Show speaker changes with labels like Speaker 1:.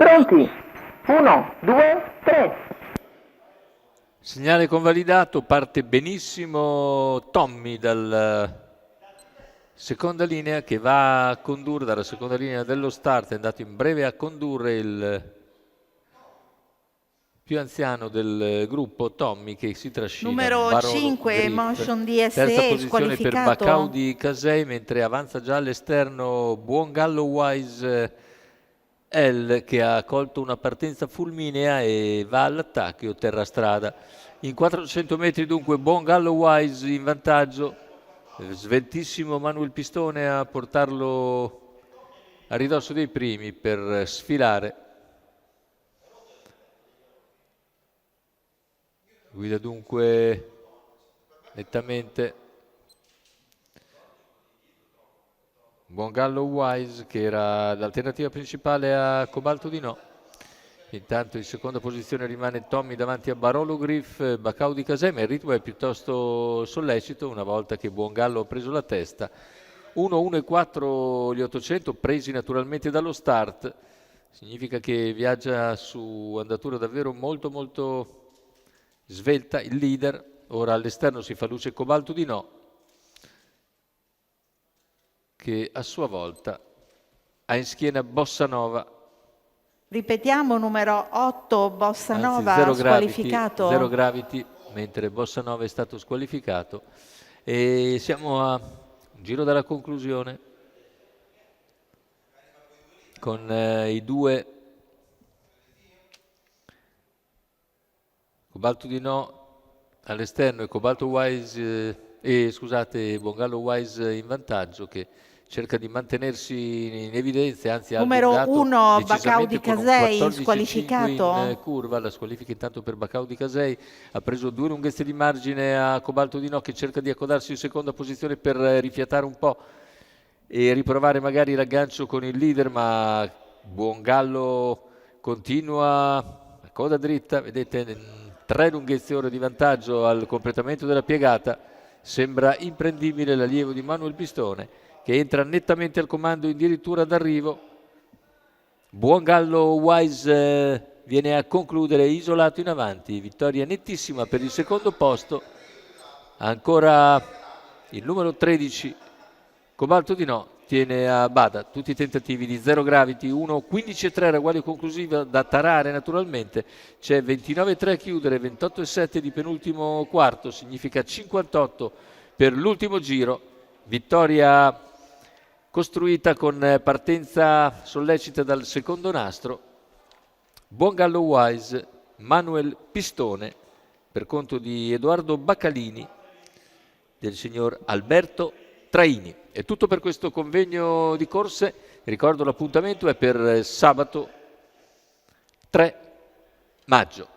Speaker 1: Pronti? 1, 2, 3.
Speaker 2: Segnale convalidato, parte benissimo Tommy dalla seconda linea che va a condurre, dalla seconda linea dello start, è andato in breve a condurre il più anziano del gruppo, Tommy, che si trascina.
Speaker 3: Numero
Speaker 2: Barolo
Speaker 3: 5,
Speaker 2: Griff.
Speaker 3: Motion
Speaker 2: Terza
Speaker 3: DSE,
Speaker 2: posizione per
Speaker 3: squalificato.
Speaker 2: Bacaudi Casei, mentre avanza già all'esterno Buongallo Wise L, che ha colto una partenza fulminea e va all'attacco e otterrà strada. In 400 metri dunque Buongallo Wise in vantaggio, sveltissimo Manuel Pistone a portarlo a ridosso dei primi per sfilare. Guida dunque nettamente Buongallo Wise, che era l'alternativa principale a Cobalto di No. Intanto in seconda posizione rimane Tommy davanti a Barolo Griff, Bacaudi Casei, ma il ritmo è piuttosto sollecito una volta che Buongallo ha preso la testa. 1-1-4 gli 800 presi naturalmente dallo start, significa che viaggia su andatura davvero molto svelta il leader. Ora all'esterno si fa luce Cobalto di No, che a sua volta ha in schiena Bossa Nova.
Speaker 3: Ripetiamo, numero 8, Bossa Nova,
Speaker 2: Zero
Speaker 3: squalificato.
Speaker 2: Zero Gravity, mentre Bossa Nova è stato squalificato. E siamo a un giro dalla conclusione con i due Cobalto di No all'esterno e Cobalto Wise scusate, Buongallo Wise in vantaggio, che cerca di mantenersi in evidenza, anzi ha
Speaker 3: numero
Speaker 2: allungato
Speaker 3: 1
Speaker 2: decisamente
Speaker 3: Bacaudi
Speaker 2: con un
Speaker 3: Casei,
Speaker 2: 14,5
Speaker 3: squalificato.
Speaker 2: in curva. La squalifica intanto per Bacaudi Casei, ha preso 2 lunghezze di margine a Cobalto di No, che cerca di accodarsi in seconda posizione per rifiatare un po' e riprovare magari l'aggancio con il leader, ma Buongallo continua a coda dritta, vedete, 3 lunghezze ore di vantaggio al completamento della piegata. Sembra imprendibile l'allievo di Manuel Pistone, che entra nettamente al comando addirittura d'arrivo. Buongallo Wise viene a concludere isolato in avanti, vittoria nettissima per il secondo posto. Ancora il numero 13 Cobalto di No tiene a bada tutti i tentativi di Zero Gravity. 1-15-3 ragguaglio conclusiva da tarare naturalmente, c'è 29-3 a chiudere, 28-7 di penultimo quarto, significa 58 per l'ultimo giro. Vittoria costruita con partenza sollecita dal secondo nastro. Buongallo Wise, Manuel Pistone, per conto di Edoardo Baccalini, del signor Alberto Traini. È tutto per questo convegno di corse. Ricordo l'appuntamento è per sabato 3 maggio.